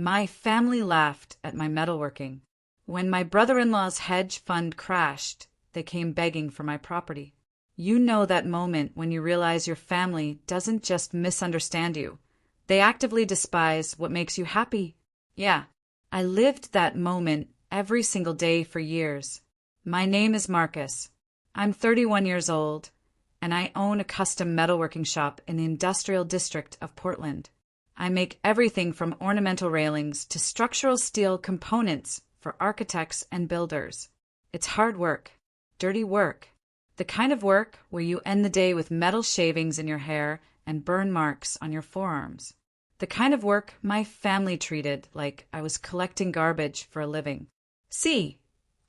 My family laughed at my metalworking. When my brother-in-law's hedge fund crashed, they came begging for my property. You know that moment when you realize your family doesn't just misunderstand you. They actively despise what makes you happy. Yeah, I lived that moment every single day for years. My name is Marcus. I'm 31 years old, and I own a custom metalworking shop in the industrial district of Portland. I make everything from ornamental railings to structural steel components for architects and builders. It's hard work, dirty work, the kind of work where you end the day with metal shavings in your hair and burn marks on your forearms. The kind of work my family treated like I was collecting garbage for a living. See,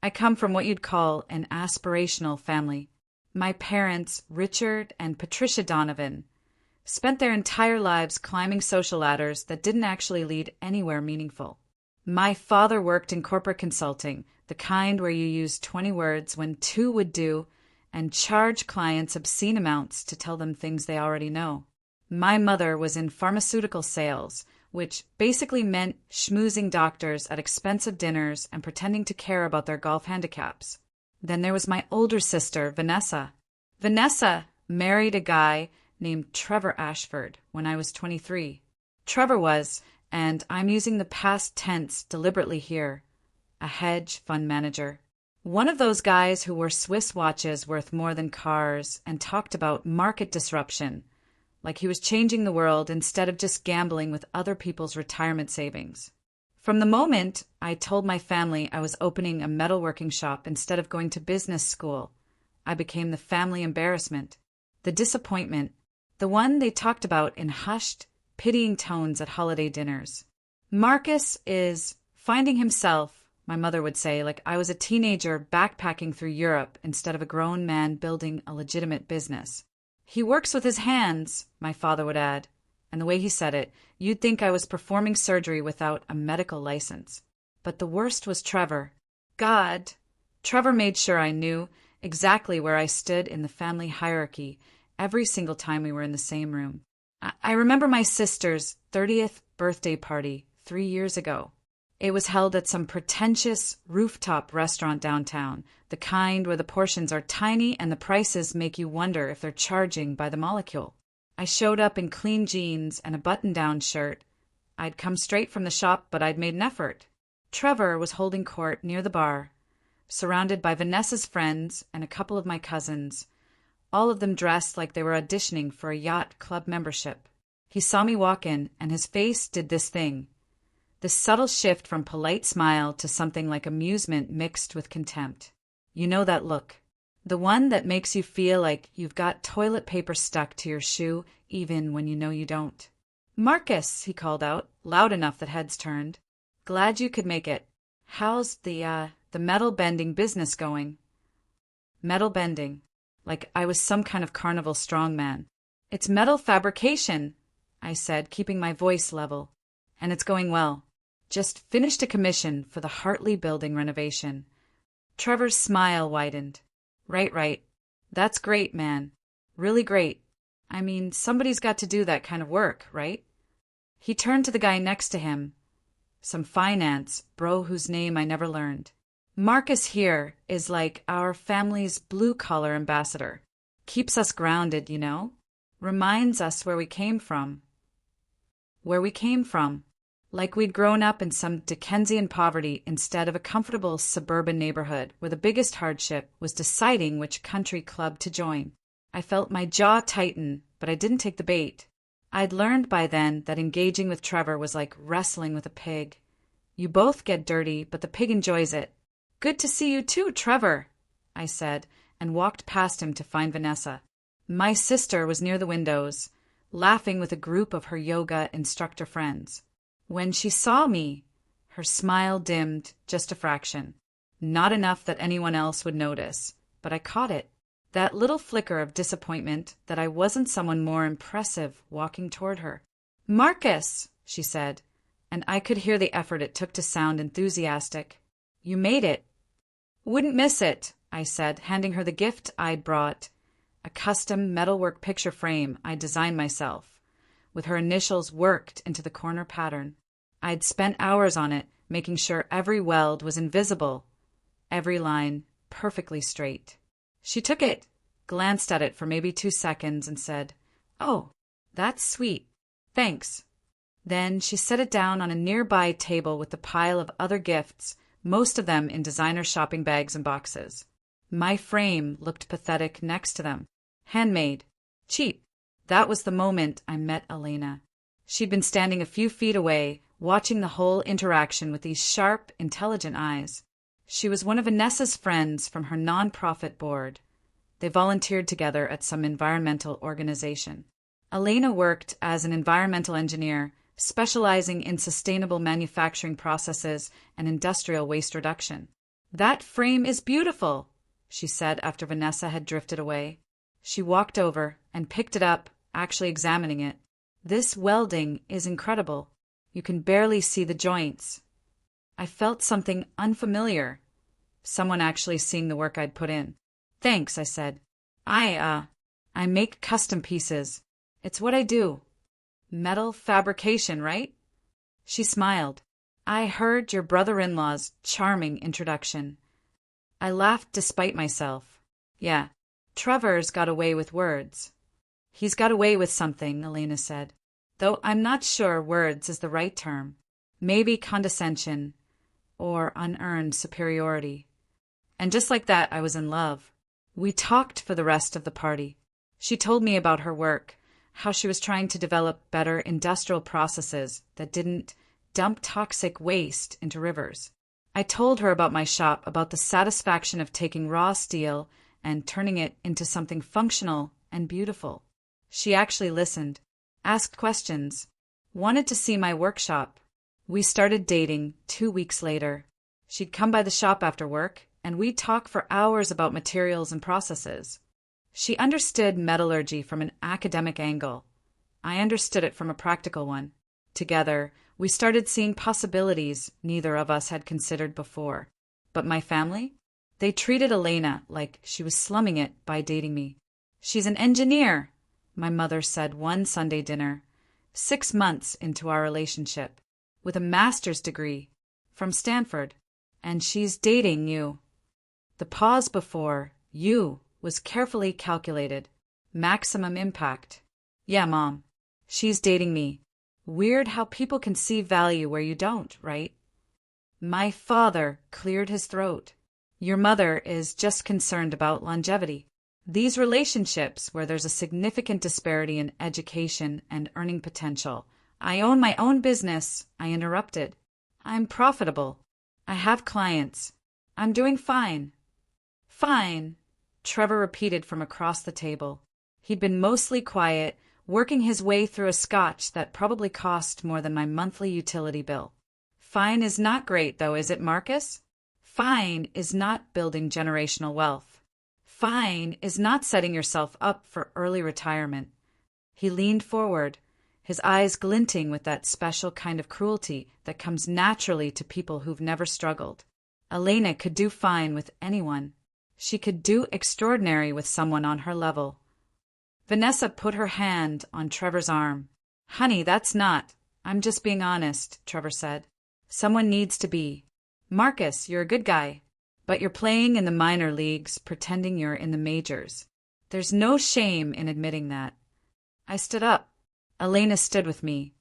I come from what you'd call an aspirational family. My parents, Richard and Patricia Donovan, spent their entire lives climbing social ladders that didn't actually lead anywhere meaningful. My father worked in corporate consulting, the kind where you use 20 words when 2 would do, and charge clients obscene amounts to tell them things they already know. My mother was in pharmaceutical sales, which basically meant schmoozing doctors at expensive dinners and pretending to care about their golf handicaps. Then there was my older sister, Vanessa. Vanessa married a guy named Trevor Ashford when I was 23. Trevor was, and I'm using the past tense deliberately here, a hedge fund manager. One of those guys who wore Swiss watches worth more than cars and talked about market disruption, like he was changing the world instead of just gambling with other people's retirement savings. From the moment I told my family I was opening a metalworking shop instead of going to business school, I became the family embarrassment, the disappointment, the one they talked about in hushed, pitying tones at holiday dinners. Marcus is finding himself, my mother would say, like I was a teenager backpacking through Europe instead of a grown man building a legitimate business. He works with his hands, my father would add, and the way he said it, you'd think I was performing surgery without a medical license. But the worst was Trevor. God, Trevor made sure I knew exactly where I stood in the family hierarchy every single time we were in the same room. I remember my sister's 30th birthday party 3 years ago. It was held at some pretentious rooftop restaurant downtown, the kind where the portions are tiny and the prices make you wonder if they're charging by the molecule. I showed up in clean jeans and a button-down shirt. I'd come straight from the shop, but I'd made an effort. Trevor was holding court near the bar, surrounded by Vanessa's friends and a couple of my cousins, all of them dressed like they were auditioning for a yacht club membership. He saw me walk in, and his face did this thing. This subtle shift from polite smile to something like amusement mixed with contempt. You know that look. The one that makes you feel like you've got toilet paper stuck to your shoe even when you know you don't. "Marcus," he called out, loud enough that heads turned. "Glad you could make it. How's the metal bending business going?" Metal bending. Like I was some kind of carnival strongman. "It's metal fabrication," I said, keeping my voice level. "And it's going well. Just finished a commission for the Hartley building renovation." Trevor's smile widened. Right. That's great, man. Really great. I mean, somebody's got to do that kind of work, right?" He turned to the guy next to him, some finance bro whose name I never learned. "Marcus here is like our family's blue-collar ambassador. Keeps us grounded, you know? Reminds us where we came from. Like we'd grown up in some Dickensian poverty instead of a comfortable suburban neighborhood where the biggest hardship was deciding which country club to join." I felt my jaw tighten, but I didn't take the bait. I'd learned by then that engaging with Trevor was like wrestling with a pig. You both get dirty, but the pig enjoys it. "Good to see you too, Trevor," I said, and walked past him to find Vanessa. My sister was near the windows, laughing with a group of her yoga instructor friends. When she saw me, her smile dimmed just a fraction. Not enough that anyone else would notice, but I caught it. That little flicker of disappointment that I wasn't someone more impressive walking toward her. "Marcus," she said, and I could hear the effort it took to sound enthusiastic. "You made it." "Wouldn't miss it," I said, handing her the gift I'd brought, a custom metalwork picture frame I designed myself, with her initials worked into the corner pattern. I'd spent hours on it, making sure every weld was invisible, every line perfectly straight. She took it, glanced at it for maybe 2 seconds, and said, "Oh, that's sweet. Thanks." Then she set it down on a nearby table with a pile of other gifts, most of them in designer shopping bags and boxes. My frame looked pathetic next to them. Handmade. Cheap. That was the moment I met Elena. She'd been standing a few feet away, watching the whole interaction with these sharp, intelligent eyes. She was one of Vanessa's friends from her nonprofit board. They volunteered together at some environmental organization. Elena worked as an environmental engineer, specializing in sustainable manufacturing processes and industrial waste reduction. "That frame is beautiful," she said after Vanessa had drifted away. She walked over and picked it up, actually examining it. "This welding is incredible. You can barely see the joints." I felt something unfamiliar. Someone actually seeing the work I'd put in. "Thanks," I said. I make custom pieces. It's what I do." "Metal fabrication, right?" She smiled. "I heard your brother-in-law's charming introduction." I laughed despite myself. "Yeah, Trevor's got away with words." "He's got away with something," Elena said. "Though I'm not sure words is the right term. Maybe condescension or unearned superiority." And just like that, I was in love. We talked for the rest of the party. She told me about her work, how she was trying to develop better industrial processes that didn't dump toxic waste into rivers. I told her about my shop, about the satisfaction of taking raw steel and turning it into something functional and beautiful. She actually listened, asked questions, wanted to see my workshop. We started dating 2 weeks later. She'd come by the shop after work, and we'd talk for hours about materials and processes. She understood metallurgy from an academic angle. I understood it from a practical one. Together, we started seeing possibilities neither of us had considered before. But my family? They treated Elena like she was slumming it by dating me. "She's an engineer," my mother said one Sunday dinner, 6 months into our relationship, "with a master's degree from Stanford, and she's dating you." The pause before "you" was carefully calculated. Maximum impact. "Yeah, Mom. She's dating me." Weird how people can see value where you don't, right? My father cleared his throat. "Your mother is just concerned about longevity. These relationships where there's a significant disparity in education and earning potential." "I own my own business," I interrupted. "I'm profitable. I have clients. I'm doing fine." "Fine," Trevor repeated from across the table. He'd been mostly quiet, working his way through a scotch that probably cost more than my monthly utility bill. "Fine is not great, though, is it, Marcus? Fine is not building generational wealth. Fine is not setting yourself up for early retirement." He leaned forward, his eyes glinting with that special kind of cruelty that comes naturally to people who've never struggled. Elena could do fine with anyone. She could do extraordinary with someone on her level. Vanessa put her hand on Trevor's arm. "Honey, that's not. I'm just being honest," Trevor said. "Someone needs to be. Marcus, you're a good guy, but you're playing in the minor leagues, pretending you're in the majors. There's no shame in admitting that." I stood up. Elena stood with me.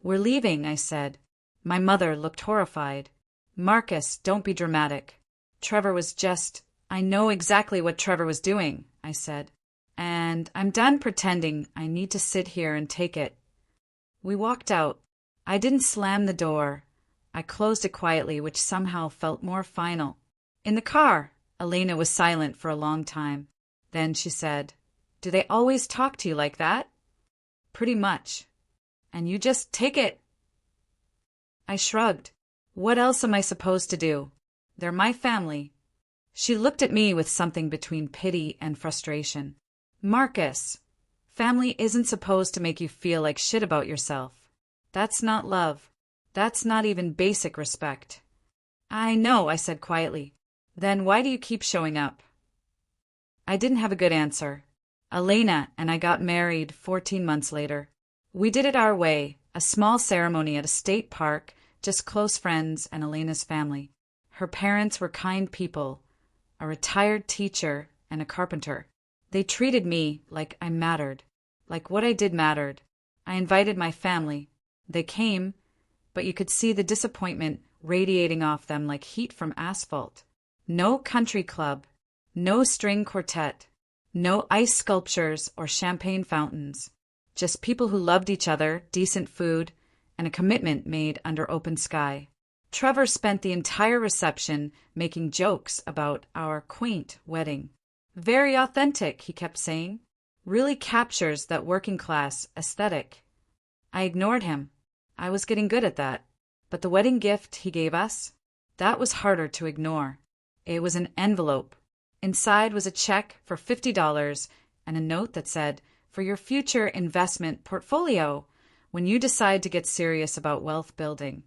"We're leaving," I said. My mother looked horrified. "Marcus, don't be dramatic." Trevor was just... "I know exactly what Trevor was doing," I said. "And I'm done pretending I need to sit here and take it." We walked out. I didn't slam the door. I closed it quietly, which somehow felt more final. In the car, Elena was silent for a long time. Then she said, "Do they always talk to you like that?" "Pretty much." "And you just take it?" I shrugged. "What else am I supposed to do? They're my family." She looked at me with something between pity and frustration. "Marcus, family isn't supposed to make you feel like shit about yourself. That's not love. That's not even basic respect." "I know," I said quietly. "Then why do you keep showing up?" I didn't have a good answer. Elena and I got married 14 months later. We did it our way, a small ceremony at a state park, just close friends and Elena's family. Her parents were kind people, a retired teacher and a carpenter. They treated me like I mattered, like what I did mattered. I invited my family. They came, but you could see the disappointment radiating off them like heat from asphalt. No country club, no string quartet, no ice sculptures or champagne fountains. Just people who loved each other, decent food, and a commitment made under open sky. Trevor spent the entire reception making jokes about our quaint wedding. Very authentic, he kept saying. Really captures that working class aesthetic. I ignored him. I was getting good at that. But the wedding gift he gave us, that was harder to ignore. It was an envelope. Inside was a check for $50 and a note that said, "For your future investment portfolio, when you decide to get serious about wealth building."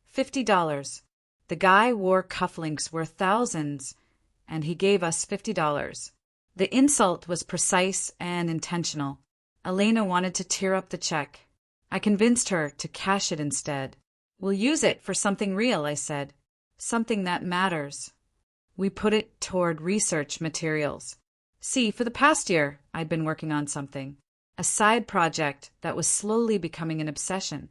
$50. The guy wore cufflinks worth thousands, and he gave us $50. The insult was precise and intentional. Elena wanted to tear up the check. I convinced her to cash it instead. "We'll use it for something real," I said. "Something that matters." We put it toward research materials. See, for the past year, I'd been working on something. A side project that was slowly becoming an obsession.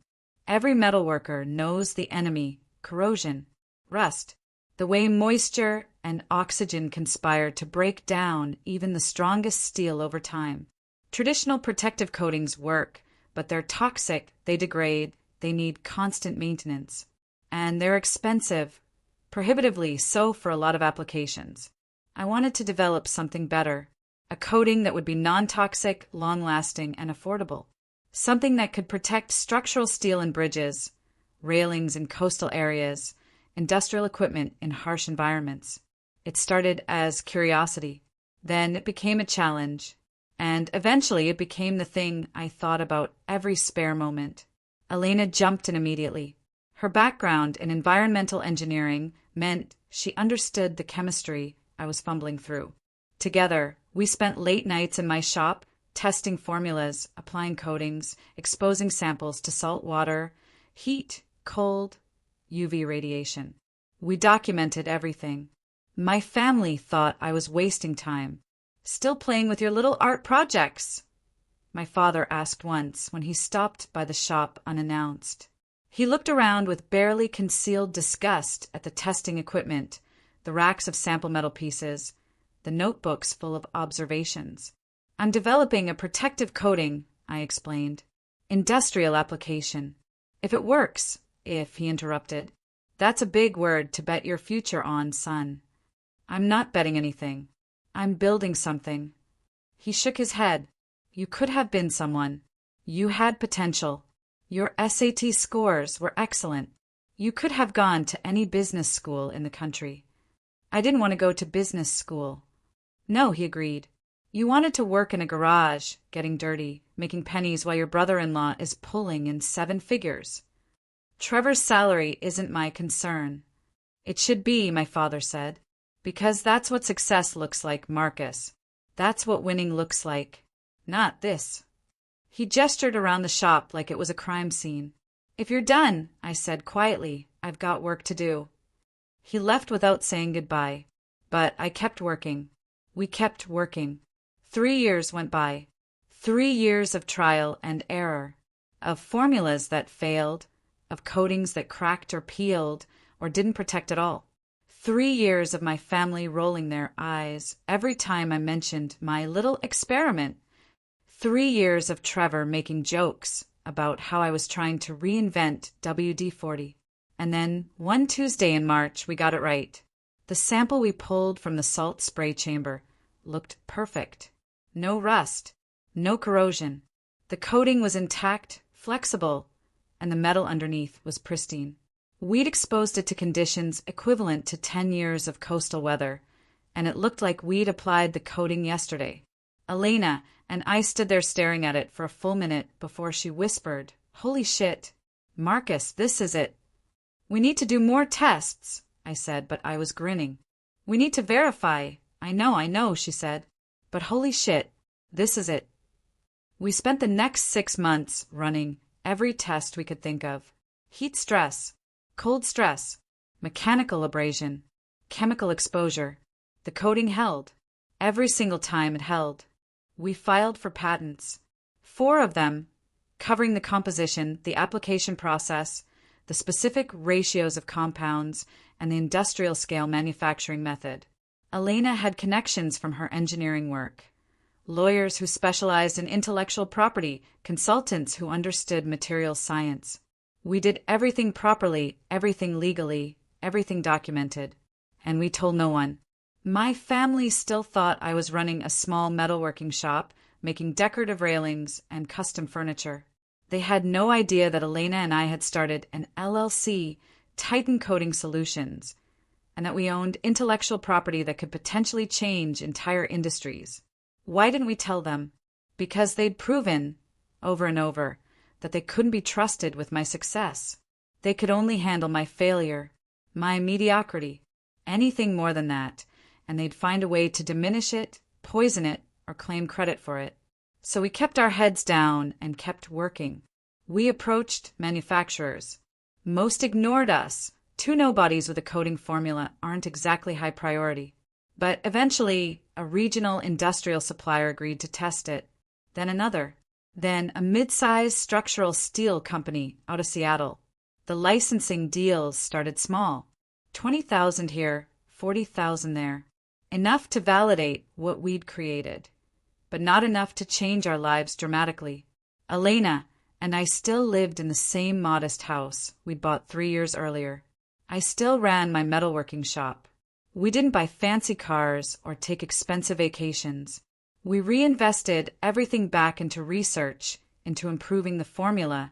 Every metalworker knows the enemy, corrosion, rust, the way moisture and oxygen conspire to break down even the strongest steel over time. Traditional protective coatings work, but they're toxic, they degrade, they need constant maintenance. And they're expensive, prohibitively so for a lot of applications. I wanted to develop something better, a coating that would be non-toxic, long-lasting, and affordable. Something that could protect structural steel in bridges, railings in coastal areas, industrial equipment in harsh environments. It started as curiosity. Then it became a challenge. And eventually it became the thing I thought about every spare moment. Elena jumped in immediately. Her background in environmental engineering meant she understood the chemistry I was fumbling through. Together, we spent late nights in my shop, testing formulas, applying coatings, exposing samples to salt water, heat, cold, UV radiation. We documented everything. My family thought I was wasting time. "Still playing with your little art projects?" my father asked once when he stopped by the shop unannounced. He looked around with barely concealed disgust at the testing equipment, the racks of sample metal pieces, the notebooks full of observations. "I'm developing a protective coating," I explained. "Industrial application. If it works," he interrupted. "That's a big word to bet your future on, son." "I'm not betting anything. I'm building something." He shook his head. "You could have been someone. You had potential. Your SAT scores were excellent. You could have gone to any business school in the country." I didn't want to go to business school. "No," he agreed. "You wanted to work in a garage, getting dirty, making pennies while your brother-in-law is pulling in 7 figures. Trevor's salary isn't my concern." "It should be," my father said. "Because that's what success looks like, Marcus. That's what winning looks like. Not this." He gestured around the shop like it was a crime scene. "If you're done," I said quietly, "I've got work to do." He left without saying goodbye. But I kept working. We kept working. 3 years went by. 3 years of trial and error. Of formulas that failed. Of coatings that cracked or peeled or didn't protect at all. 3 years of my family rolling their eyes every time I mentioned my little experiment. 3 years of Trevor making jokes about how I was trying to reinvent WD-40. And then, one Tuesday in March, we got it right. The sample we pulled from the salt spray chamber looked perfect. No rust, no corrosion. The coating was intact, flexible, and the metal underneath was pristine. We'd exposed it to conditions equivalent to 10 years of coastal weather, and it looked like we'd applied the coating yesterday. Elena and I stood there staring at it for a full minute before she whispered, "Holy shit, Marcus, this is it." "We need to do more tests," I said, but I was grinning. "We need to verify." I know, she said. "But holy shit, this is it." We spent the next 6 months running every test we could think of. Heat stress, Cold stress, mechanical abrasion, chemical exposure. The coating held. Every single time it held. We filed for patents. 4 of them, covering the composition, the application process, the specific ratios of compounds, and the industrial scale manufacturing method. Elena had connections from her engineering work. Lawyers who specialized in intellectual property, consultants who understood materials science. We did everything properly, everything legally, everything documented. And we told no one. My family still thought I was running a small metalworking shop, making decorative railings and custom furniture. They had no idea that Elena and I had started an LLC, Titan Coating Solutions, and that we owned intellectual property that could potentially change entire industries. Why didn't we tell them? Because they'd proven, over and over, that they couldn't be trusted with my success. They could only handle my failure, my mediocrity, anything more than that, and they'd find a way to diminish it, poison it, or claim credit for it. So we kept our heads down and kept working. We approached manufacturers. Most ignored us. 2 nobodies with a coating formula aren't exactly high priority. But eventually, a regional industrial supplier agreed to test it. Then another. Then a mid-sized structural steel company out of Seattle. The licensing deals started small. 20,000 here, 40,000 there. Enough to validate what we'd created, but not enough to change our lives dramatically. Elena and I still lived in the same modest house we'd bought 3 years earlier. I still ran my metalworking shop. We didn't buy fancy cars or take expensive vacations. We reinvested everything back into research, into improving the formula,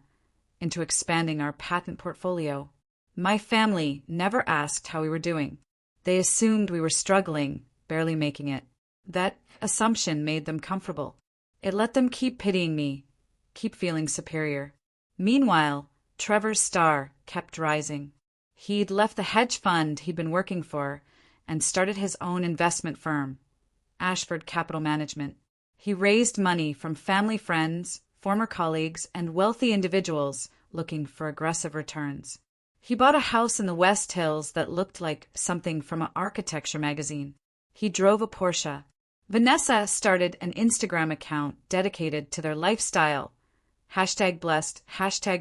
into expanding our patent portfolio. My family never asked how we were doing. They assumed we were struggling, barely making it. That assumption made them comfortable. It let them keep pitying me, keep feeling superior. Meanwhile, Trevor's star kept rising. He'd left the hedge fund he'd been working for and started his own investment firm, Ashford Capital Management. He raised money from family friends, former colleagues, and wealthy individuals looking for aggressive returns. He bought a house in the West Hills that looked like something from an architecture magazine. He drove a Porsche. Vanessa started an Instagram account dedicated to their lifestyle. #blessed,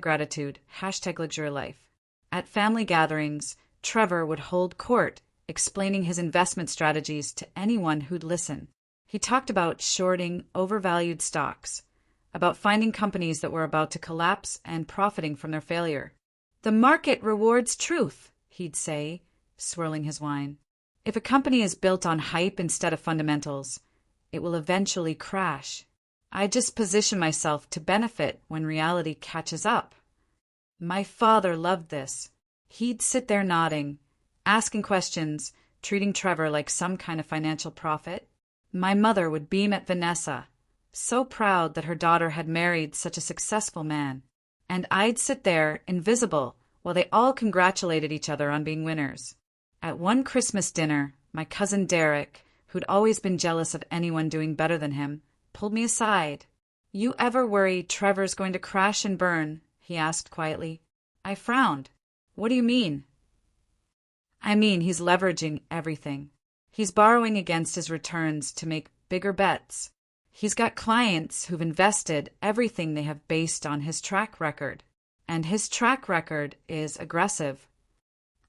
#gratitude, #luxury life. At family gatherings, Trevor would hold court, explaining his investment strategies to anyone who'd listen. He talked about shorting overvalued stocks, about finding companies that were about to collapse and profiting from their failure. The market rewards truth, he'd say, swirling his wine. If a company is built on hype instead of fundamentals, it will eventually crash. I just position myself to benefit when reality catches up. My father loved this. He'd sit there nodding, asking questions, treating Trevor like some kind of financial prophet. My mother would beam at Vanessa, so proud that her daughter had married such a successful man. And I'd sit there, invisible, while they all congratulated each other on being winners. At one Christmas dinner, my cousin Derek, who'd always been jealous of anyone doing better than him, pulled me aside. "You ever worry Trevor's going to crash and burn?" he asked quietly. I frowned. "What do you mean?" "I mean he's leveraging everything. He's borrowing against his returns to make bigger bets. He's got clients who've invested everything they have based on his track record. And his track record is aggressive."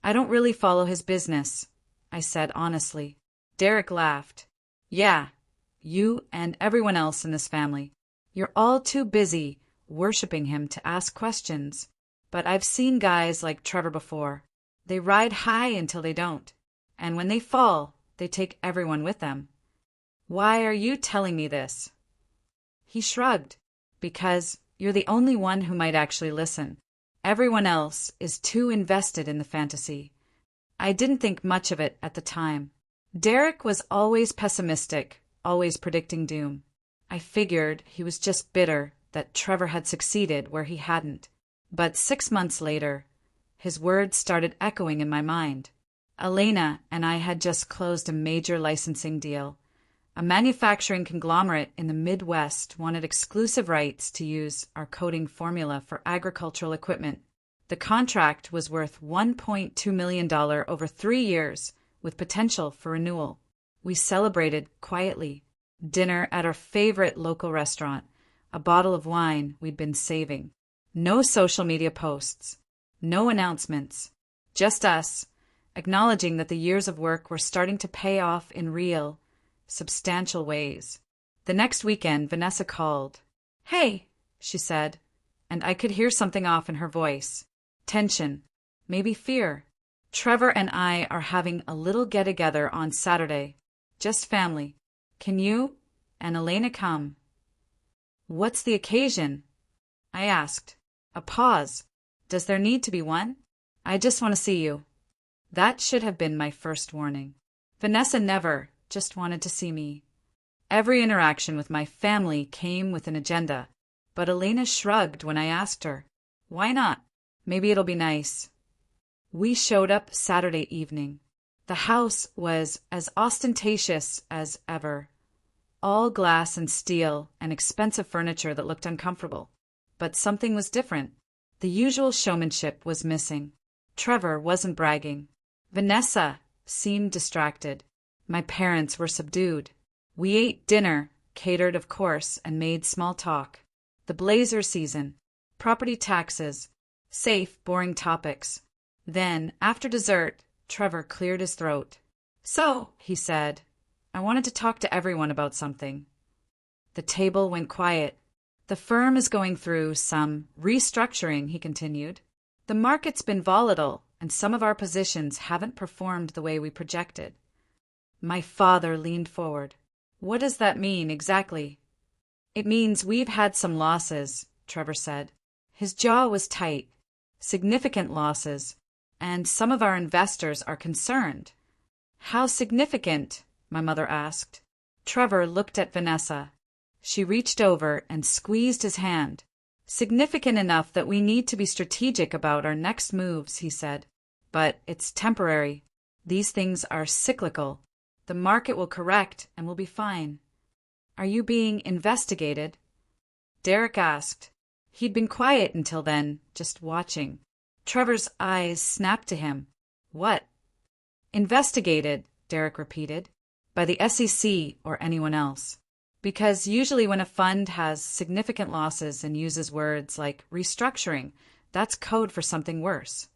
"I don't really follow his business," I said honestly. Derek laughed. "Yeah, you and everyone else in this family. You're all too busy worshiping him to ask questions. But I've seen guys like Trevor before. They ride high until they don't. And when they fall, they take everyone with them. Why are you telling me this?" He shrugged. "Because you're the only one who might actually listen. Everyone else is too invested in the fantasy." I didn't think much of it at the time. Derek was always pessimistic, always predicting doom. I figured he was just bitter that Trevor had succeeded where he hadn't. But 6 months later, his words started echoing in my mind. Elena and I had just closed a major licensing deal. A manufacturing conglomerate in the Midwest wanted exclusive rights to use our coating formula for agricultural equipment. The contract was worth $1.2 million over 3 years, with potential for renewal. We celebrated quietly. Dinner at our favorite local restaurant, a bottle of wine we'd been saving. No social media posts, no announcements, just us, acknowledging that the years of work were starting to pay off in real, substantial ways. The next weekend, Vanessa called. "Hey," she said, and I could hear something off in her voice. Tension, maybe fear. "Trevor and I are having a little get-together on Saturday. Just family. Can you and Elena come?" "What's the occasion?" I asked. A pause. "Does there need to be one?" "I just want to see you." That should have been my first warning. Vanessa never just wanted to see me. Every interaction with my family came with an agenda, but Elena shrugged when I asked her. "Why not? Maybe it'll be nice." We showed up Saturday evening. The house was as ostentatious as ever. All glass and steel and expensive furniture that looked uncomfortable. But something was different. The usual showmanship was missing. Trevor wasn't bragging. Vanessa seemed distracted. My parents were subdued. We ate dinner, catered of course, and made small talk. The blazer season, property taxes, safe, boring topics. Then, after dessert, Trevor cleared his throat. "So," he said, "I wanted to talk to everyone about something." The table went quiet. "The firm is going through some restructuring," he continued. "The market's been volatile, and some of our positions haven't performed the way we projected." My father leaned forward. "What does that mean exactly?" "It means we've had some losses," Trevor said. His jaw was tight. "Significant losses, and some of our investors are concerned." "How significant?" my mother asked. Trevor looked at Vanessa. She reached over and squeezed his hand. "Significant enough that we need to be strategic about our next moves," he said. "But it's temporary. These things are cyclical. The market will correct and we'll be fine." "Are you being investigated?" Derek asked. He'd been quiet until then, just watching. Trevor's eyes snapped to him. "What?" "Investigated," Derek repeated, "by the SEC or anyone else. Because usually when a fund has significant losses and uses words like restructuring, that's code for something worse."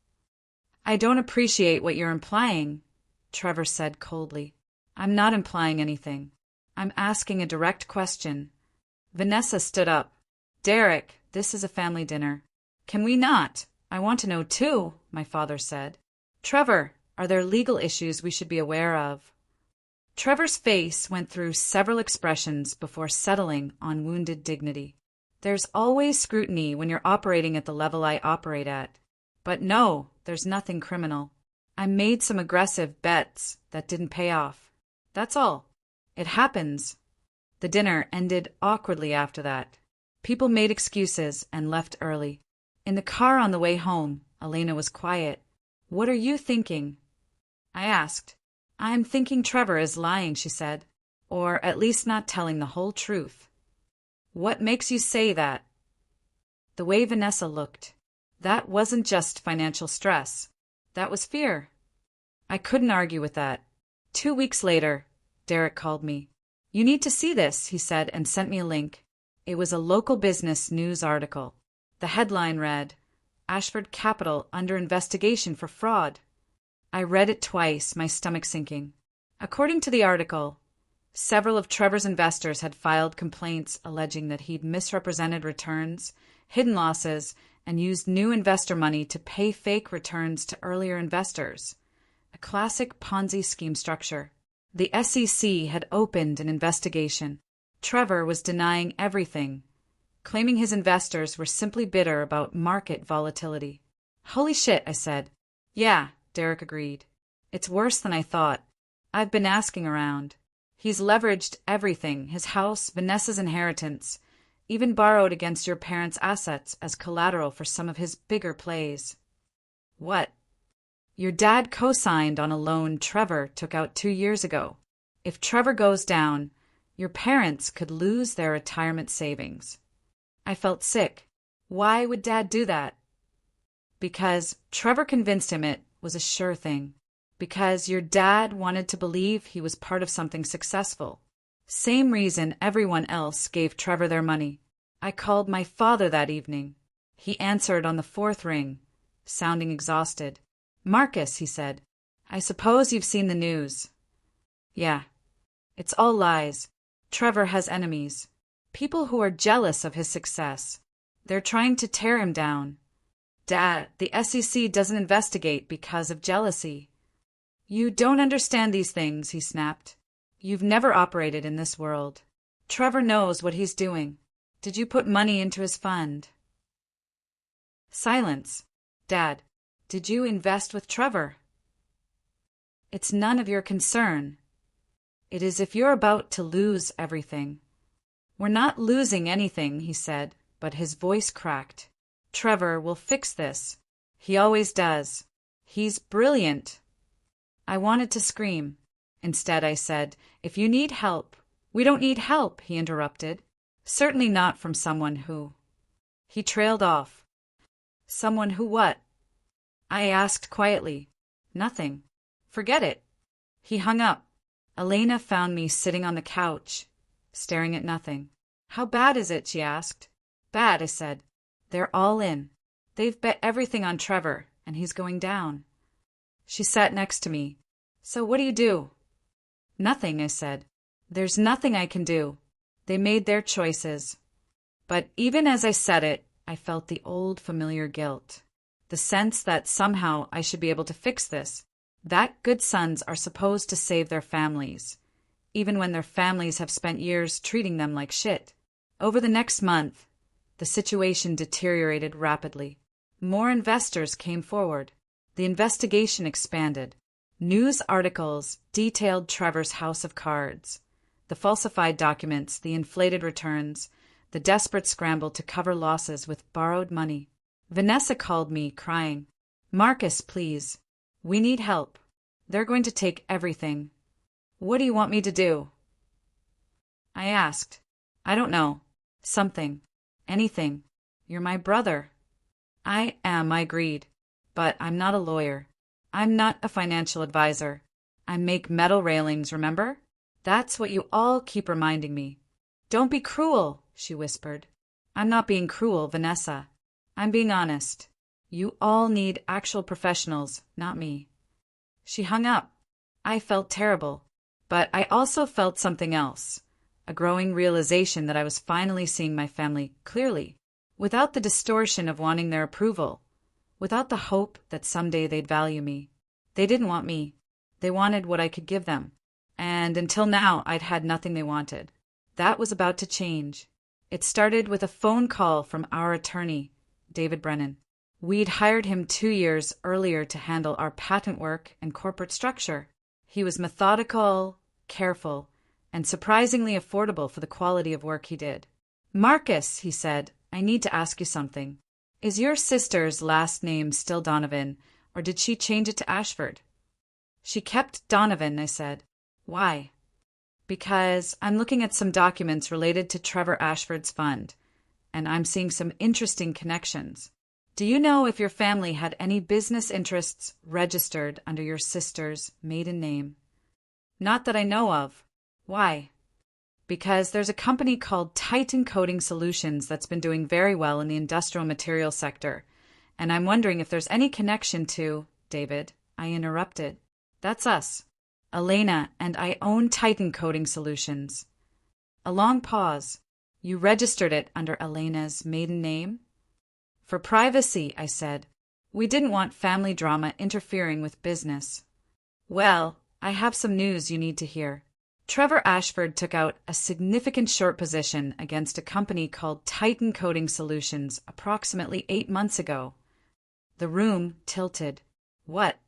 "I don't appreciate what you're implying," Trevor said coldly. "I'm not implying anything. I'm asking a direct question." Vanessa stood up. "Derek, this is a family dinner." "Can we not? I want to know too," my father said. "Trevor, are there legal issues we should be aware of?" Trevor's face went through several expressions before settling on wounded dignity. "There's always scrutiny when you're operating at the level I operate at. But no, there's nothing criminal. I made some aggressive bets that didn't pay off. That's all. It happens." The dinner ended awkwardly after that. People made excuses and left early. In the car on the way home, Elena was quiet. "What are you thinking?" I asked. "I'm thinking Trevor is lying," she said. "Or at least not telling the whole truth." "What makes you say that?" The way Vanessa looked. That wasn't just financial stress. That was fear. I couldn't argue with that. 2 weeks later, Derek called me. "You need to see this," he said, and sent me a link. It was a local business news article. The headline read, "Ashford Capital under investigation for fraud." I read it twice, my stomach sinking. According to the article, several of Trevor's investors had filed complaints alleging that he'd misrepresented returns, hidden losses, and used new investor money to pay fake returns to earlier investors. A classic Ponzi scheme structure. The SEC had opened an investigation. Trevor was denying everything, claiming his investors were simply bitter about market volatility. "Holy shit," I said. "Yeah," Derek agreed. "It's worse than I thought. I've been asking around. He's leveraged everything, his house, Vanessa's inheritance, even borrowed against your parents' assets as collateral for some of his bigger plays." "What?" "Your dad co-signed on a loan Trevor took out 2 years ago. If Trevor goes down, your parents could lose their retirement savings." I felt sick. Why would Dad do that? Because Trevor convinced him it was a sure thing. Because your dad wanted to believe he was part of something successful. Same reason everyone else gave Trevor their money. I called my father that evening. He answered on the fourth ring, sounding exhausted. "Marcus," he said, "I suppose you've seen the news." "Yeah. It's all lies. Trevor has enemies. People who are jealous of his success. They're trying to tear him down. Dad, the SEC doesn't investigate because of jealousy." "You don't understand these things," he snapped. "You've never operated in this world. Trevor knows what he's doing. Did you put money into his fund?" Silence. "Dad, did you invest with Trevor?" "It's none of your concern. It is if you're about to lose everything." "We're not losing anything," he said, but his voice cracked. "Trevor will fix this. He always does. He's brilliant." I wanted to scream. Instead, I said, "If you need help—" "We don't need help," he interrupted. "Certainly not from someone who—" He trailed off. "Someone who what?" I asked quietly. "Nothing. Forget it." He hung up. Elena found me sitting on the couch, staring at nothing. "How bad is it?" she asked. "Bad," I said. "They're all in. They've bet everything on Trevor, and he's going down." She sat next to me. "So what do you do?" "Nothing," I said. "There's nothing I can do. They made their choices." But even as I said it, I felt the old familiar guilt. The sense that somehow I should be able to fix this. That good sons are supposed to save their families, even when their families have spent years treating them like shit. Over the next month, the situation deteriorated rapidly. More investors came forward. The investigation expanded. News articles detailed Trevor's house of cards, the falsified documents, the inflated returns, the desperate scramble to cover losses with borrowed money. Vanessa called me, crying, "Marcus, please. We need help. They're going to take everything. What do you want me to do?" I asked. "I don't know. Something. Anything. You're my brother." "I am," I agreed. "But I'm not a lawyer. I'm not a financial advisor. I make metal railings, remember? That's what you all keep reminding me." "Don't be cruel," she whispered. "I'm not being cruel, Vanessa. I'm being honest. You all need actual professionals, not me." She hung up. I felt terrible, but I also felt something else, a growing realization that I was finally seeing my family clearly, without the distortion of wanting their approval, without the hope that someday they'd value me. They didn't want me. They wanted what I could give them. And until now, I'd had nothing they wanted. That was about to change. It started with a phone call from our attorney, David Brennan. We'd hired him 2 years earlier to handle our patent work and corporate structure. He was methodical, careful, and surprisingly affordable for the quality of work he did. "Marcus," he said, "I need to ask you something. Is your sister's last name still Donovan, or did she change it to Ashford?" "She kept Donovan," I said. "Why?" "Because I'm looking at some documents related to Trevor Ashford's fund, and I'm seeing some interesting connections. Do you know if your family had any business interests registered under your sister's maiden name?" "Not that I know of." "Why?" "Because there's a company called Titan Coating Solutions that's been doing very well in the industrial materials sector, and I'm wondering if there's any connection to—" "David," I interrupted. "That's us. Elena and I own Titan Coating Solutions." A long pause. "You registered it under Elena's maiden name?" "For privacy," I said. "We didn't want family drama interfering with business." "Well, I have some news you need to hear. Trevor Ashford took out a significant short position against a company called Titan Coating Solutions approximately 8 months ago." The room tilted. "What?"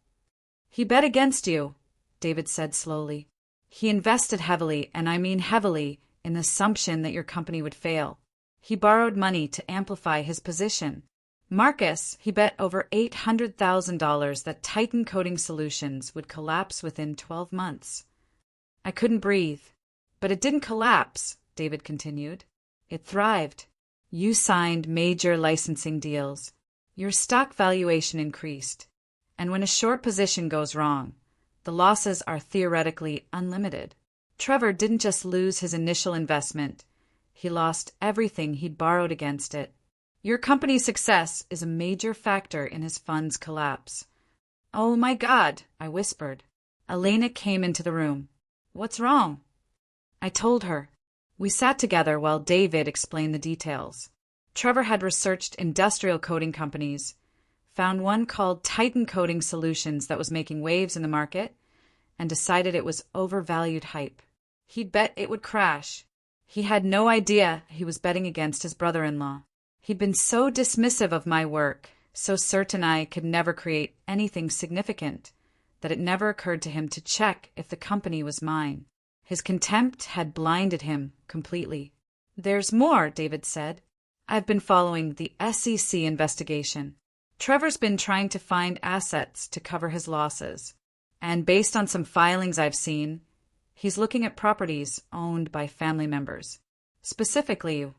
"He bet against you," David said slowly. "He invested heavily, and I mean heavily, in the assumption that your company would fail. He borrowed money to amplify his position. Marcus, he bet over $800,000 that Titan Coating Solutions would collapse within 12 months. I couldn't breathe. "But it didn't collapse," David continued. "It thrived. You signed major licensing deals. Your stock valuation increased. And when a short position goes wrong, the losses are theoretically unlimited. Trevor didn't just lose his initial investment, he lost everything he'd borrowed against it. Your company's success is a major factor in his fund's collapse. Oh my God, I whispered. Elena came into the room. What's wrong? I told her. We sat together while David explained the details. Trevor had researched industrial coating companies, found one called Titan Coating Solutions that was making waves in the market, and decided it was overvalued hype. He'd bet it would crash. He had no idea he was betting against his brother-in-law. He'd been so dismissive of my work, so certain I could never create anything significant, that it never occurred to him to check if the company was mine. His contempt had blinded him completely. There's more, David said. I've been following the SEC investigation. Trevor's been trying to find assets to cover his losses. And based on some filings I've seen, he's looking at properties owned by family members. Specifically,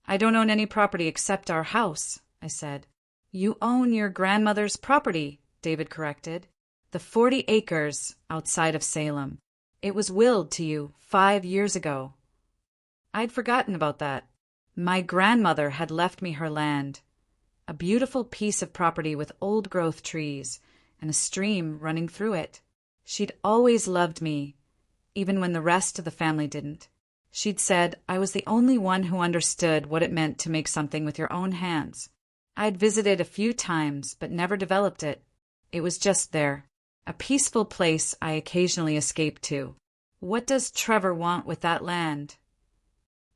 I don't own any property except our house, I said. You own your grandmother's property, David corrected. The 40 acres outside of Salem. It was willed to you 5 years ago. I'd forgotten about that. My grandmother had left me her land, a beautiful piece of property with old-growth trees and a stream running through it. She'd always loved me, even when the rest of the family didn't. She'd said I was the only one who understood what it meant to make something with your own hands. I'd visited a few times, but never developed it. It was just there, a peaceful place I occasionally escaped to. What does Trevor want with that land?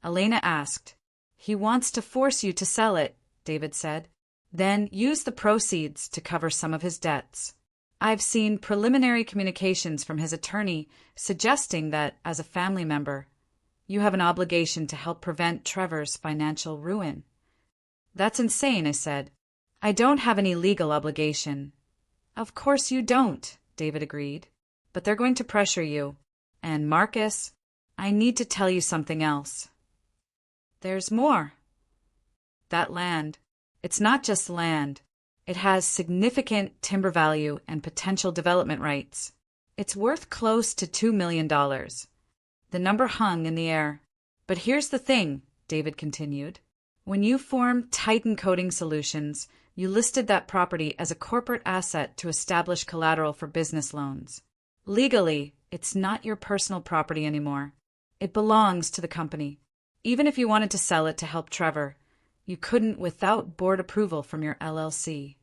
Elena asked. He wants to force you to sell it, David said. Then use the proceeds to cover some of his debts. I've seen preliminary communications from his attorney suggesting that, as a family member, you have an obligation to help prevent Trevor's financial ruin. That's insane, I said. I don't have any legal obligation. Of course you don't, David agreed. But they're going to pressure you. And Marcus, I need to tell you something else. There's more. That land, it's not just land. It has significant timber value and potential development rights. It's worth close to $2 million. The number hung in the air. But here's the thing, David continued. When you formed Titan Coating Solutions, you listed that property as a corporate asset to establish collateral for business loans. Legally, it's not your personal property anymore. It belongs to the company. Even if you wanted to sell it to help Trevor, you couldn't without board approval from your LLC.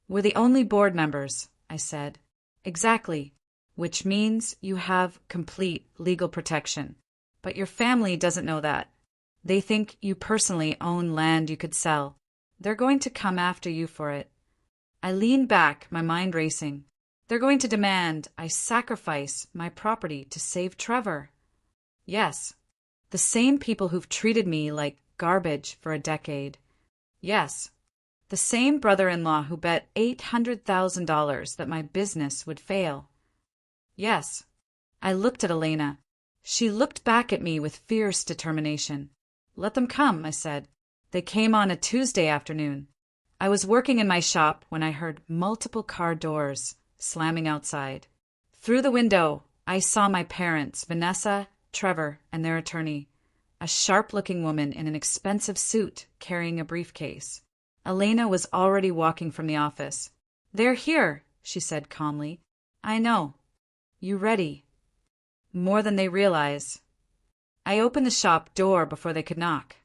We're the only board members, I said. Exactly, which means you have complete legal protection. But your family doesn't know that. They think you personally own land you could sell. They're going to come after you for it. I leaned back, my mind racing. They're going to demand I sacrifice my property to save Trevor. Yes. The same people who've treated me like garbage for a decade. Yes. The same brother-in-law who bet $800,000 that my business would fail. Yes. I looked at Elena. She looked back at me with fierce determination. Let them come, I said. They came on a Tuesday afternoon. I was working in my shop when I heard multiple car doors slamming outside. Through the window, I saw my parents, Vanessa, Trevor, and their attorney, a sharp-looking woman in an expensive suit carrying a briefcase. Elena was already walking from the office. They're here, she said calmly. I know. You ready? More than they realize. I opened the shop door before they could knock.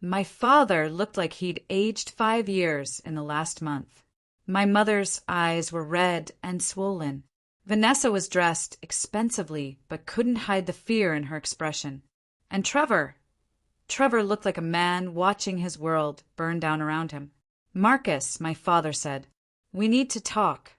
My father looked like he'd aged 5 years in the last month. My mother's eyes were red and swollen. Vanessa was dressed expensively, but couldn't hide the fear in her expression. And Trevor looked like a man watching his world burn down around him. Marcus, my father said, we need to talk.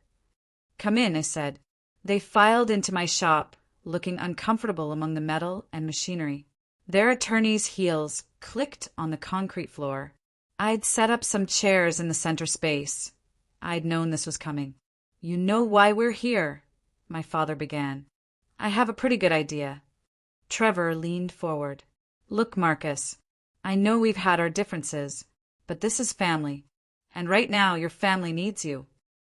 Come in, I said. They filed into my shop, looking uncomfortable among the metal and machinery. Their attorney's heels clicked on the concrete floor. I'd set up some chairs in the center space. I'd known this was coming. You know why we're here, my father began. I have a pretty good idea. Trevor leaned forward. Look, Marcus, I know we've had our differences, but this is family. And right now your family needs you.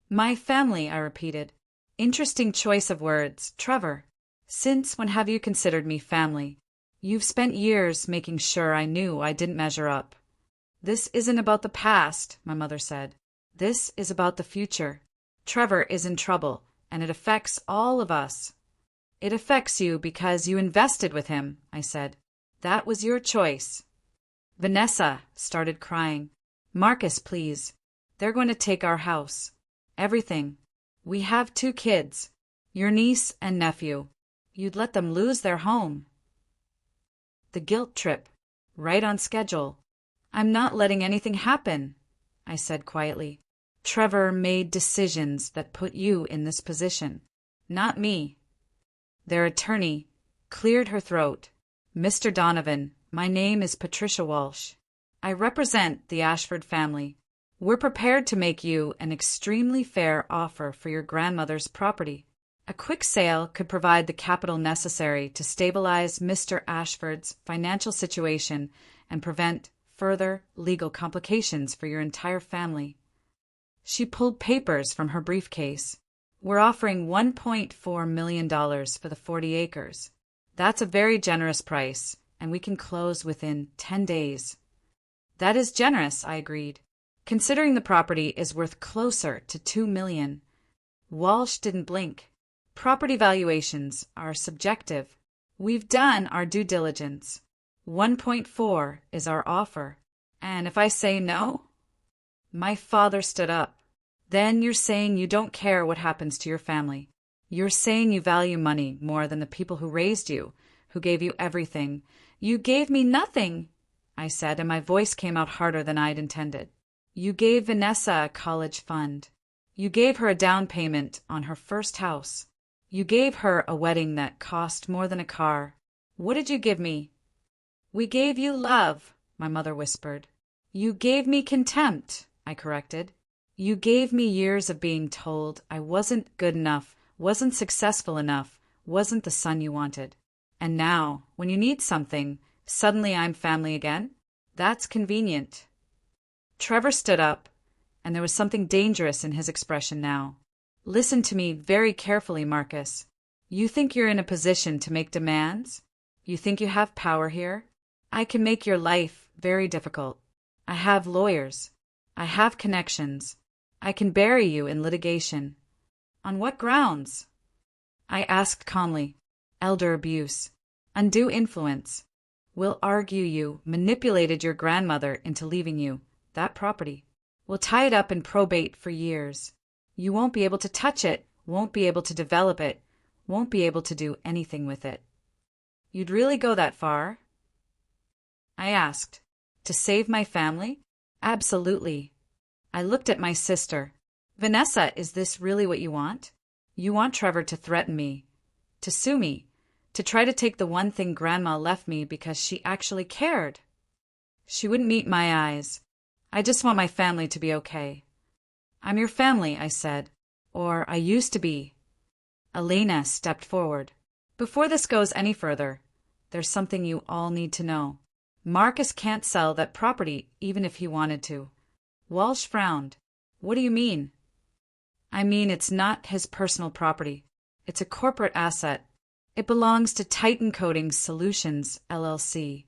My family, I repeated. Interesting choice of words, Trevor. Since when have you considered me family? You've spent years making sure I knew I didn't measure up. This isn't about the past, my mother said. This is about the future. Trevor is in trouble, and it affects all of us. It affects you because you invested with him, I said. That was your choice. Vanessa started crying. Marcus, please. They're going to take our house. Everything. We have 2 kids. Your niece and nephew. You'd let them lose their home. The guilt trip. Right on schedule. I'm not letting anything happen, I said quietly. Trevor made decisions that put you in this position. Not me. Their attorney cleared her throat. Mr. Donovan, my name is Patricia Walsh. I represent the Ashford family. We're prepared to make you an extremely fair offer for your grandmother's property. A quick sale could provide the capital necessary to stabilize Mr. Ashford's financial situation and prevent further legal complications for your entire family. She pulled papers from her briefcase. We're offering $1.4 million for the 40 acres. That's a very generous price, and we can close within 10 days. That is generous, I agreed, considering the property is worth closer to $2 million. Walsh didn't blink. Property valuations are subjective. We've done our due diligence. 1.4 is our offer. And if I say no? My father stood up. Then you're saying you don't care what happens to your family. You're saying you value money more than the people who raised you, who gave you everything. You gave me nothing, I said, and my voice came out harder than I'd intended. You gave Vanessa a college fund. You gave her a down payment on her first house. You gave her a wedding that cost more than a car. What did you give me? We gave you love, my mother whispered. You gave me contempt, I corrected. You gave me years of being told I wasn't good enough, wasn't successful enough, wasn't the son you wanted. And now, when you need something, suddenly I'm family again? That's convenient. Trevor stood up, and there was something dangerous in his expression now. Listen to me very carefully, Marcus. You think you're in a position to make demands? You think you have power here? I can make your life very difficult. I have lawyers. I have connections. I can bury you in litigation. On what grounds? I asked calmly. Elder abuse. Undue influence. We'll argue you manipulated your grandmother into leaving you that property. We'll tie it up in probate for years. You won't be able to touch it, won't be able to develop it, won't be able to do anything with it. You'd really go that far? I asked. To save my family? Absolutely. I looked at my sister. Vanessa, is this really what you want? You want Trevor to threaten me, to sue me, to try to take the one thing Grandma left me because she actually cared. She wouldn't meet my eyes. I just want my family to be okay. I'm your family, I said. Or I used to be. Elena stepped forward. Before this goes any further, there's something you all need to know. Marcus can't sell that property even if he wanted to. Walsh frowned. What do you mean? I mean it's not his personal property. It's a corporate asset. It belongs to Titan Coating Solutions, LLC.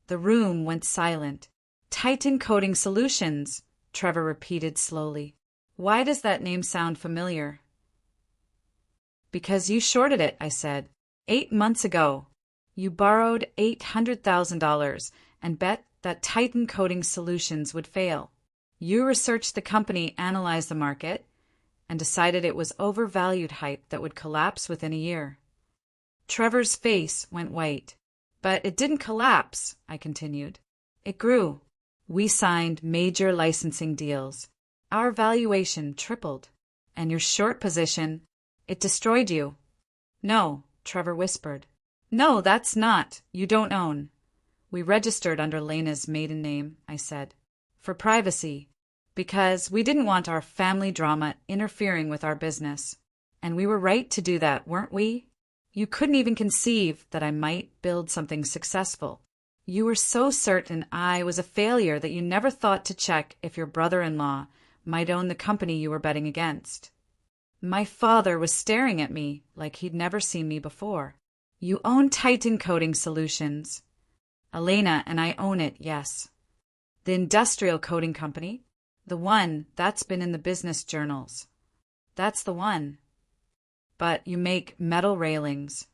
The room went silent. Titan Coating Solutions, Trevor repeated slowly. Why does that name sound familiar? Because you shorted it, I said. 8 months ago. You borrowed $800,000 and bet that Titan Coating Solutions would fail. You researched the company, analyzed the market, and decided it was overvalued hype that would collapse within a year. Trevor's face went white. But it didn't collapse, I continued. It grew. We signed major licensing deals. Our valuation tripled. And your short position, it destroyed you. No, Trevor whispered. No, that's not. You don't own. We registered under Lena's maiden name, I said. For privacy. Because we didn't want our family drama interfering with our business. And we were right to do that, weren't we? You couldn't even conceive that I might build something successful. You were so certain I was a failure that you never thought to check if your brother-in-law might own the company you were betting against. My father was staring at me like he'd never seen me before. You own Titan Coating Solutions. Elena and I own it, yes. The industrial coating company? The one that's been in the business journals. That's the one. But you make metal railings.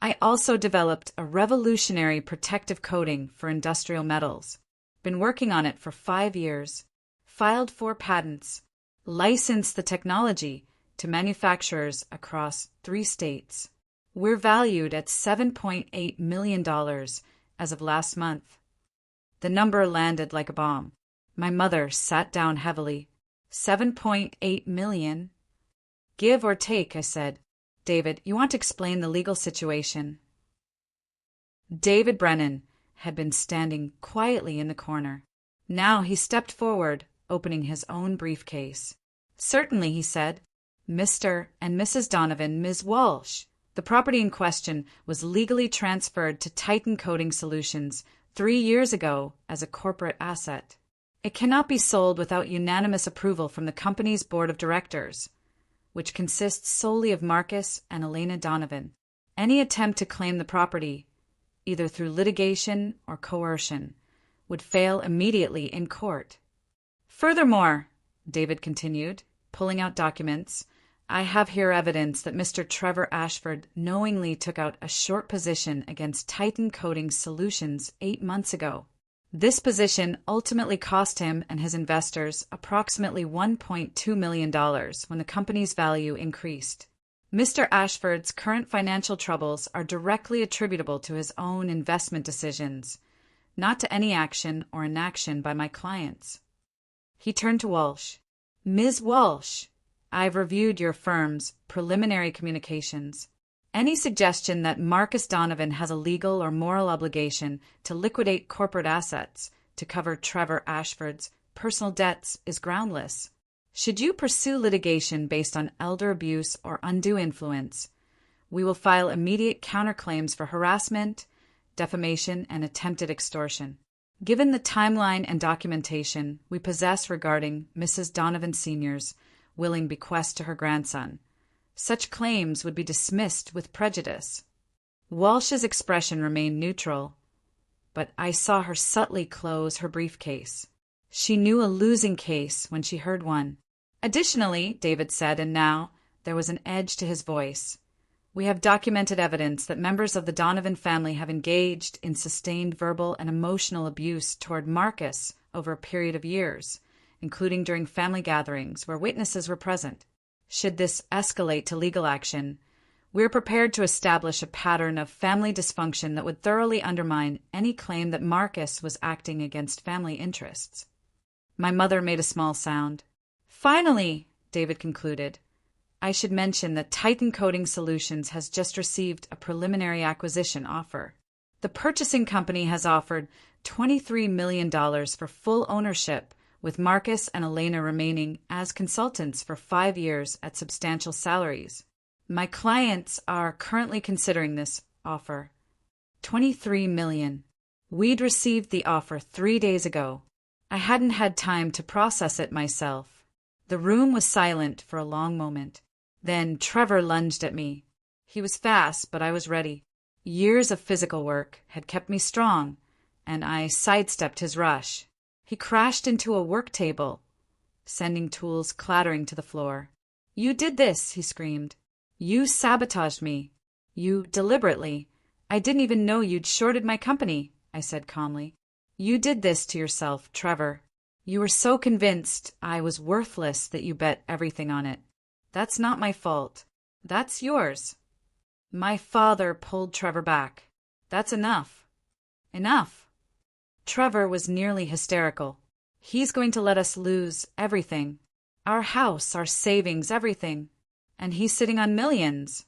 I also developed a revolutionary protective coating for industrial metals. Been working on it for 5 years. Filed 4 patents. Licensed the technology to manufacturers across 3 states. We're valued at $7.8 million as of last month. The number landed like a bomb. My mother sat down heavily. 7.8 million? Give or take, I said. David, you want to explain the legal situation? David Brennan had been standing quietly in the corner. Now he stepped forward, opening his own briefcase. Certainly, he said. Mr. and Mrs. Donovan, Ms. Walsh. The property in question was legally transferred to Titan Coating Solutions 3 years ago as a corporate asset. It cannot be sold without unanimous approval from the company's board of directors, which consists solely of Marcus and Elena Donovan. Any attempt to claim the property, either through litigation or coercion, would fail immediately in court. Furthermore, David continued, pulling out documents, I have here evidence that Mr. Trevor Ashford knowingly took out a short position against Titan Coating Solutions 8 months ago. This position ultimately cost him and his investors approximately $1.2 million when the company's value increased. Mr. Ashford's current financial troubles are directly attributable to his own investment decisions, not to any action or inaction by my clients. He turned to Walsh. Ms. Walsh, I've reviewed your firm's preliminary communications. Any suggestion that Marcus Donovan has a legal or moral obligation to liquidate corporate assets to cover Trevor Ashford's personal debts is groundless. Should you pursue litigation based on elder abuse or undue influence, we will file immediate counterclaims for harassment, defamation, and attempted extortion. Given the timeline and documentation we possess regarding Mrs. Donovan Sr.'s willing bequest to her grandson, such claims would be dismissed with prejudice. Walsh's expression remained neutral, but I saw her subtly close her briefcase. She knew a losing case when she heard one. Additionally, David said, and now there was an edge to his voice, we have documented evidence that members of the Donovan family have engaged in sustained verbal and emotional abuse toward Marcus over a period of years, including during family gatherings where witnesses were present. Should this escalate to legal action, we're prepared to establish a pattern of family dysfunction that would thoroughly undermine any claim that Marcus was acting against family interests. My mother made a small sound. Finally, David concluded, I should mention that Titan Coating Solutions has just received a preliminary acquisition offer. The purchasing company has offered $23 million for full ownership, with Marcus and Elena remaining as consultants for 5 years at substantial salaries. My clients are currently considering this offer. $23 million. We'd received the offer 3 days ago. I hadn't had time to process it myself. The room was silent for a long moment. Then Trevor lunged at me. He was fast, but I was ready. Years of physical work had kept me strong, and I sidestepped his rush. He crashed into a work table, sending tools clattering to the floor. You did this, he screamed. You sabotaged me. You deliberately. I didn't even know you'd shorted my company, I said calmly. You did this to yourself, Trevor. You were so convinced I was worthless that you bet everything on it. That's not my fault. That's yours. My father pulled Trevor back. That's enough. Enough. Trevor was nearly hysterical. He's going to let us lose everything. Our house, our savings, everything. And he's sitting on millions.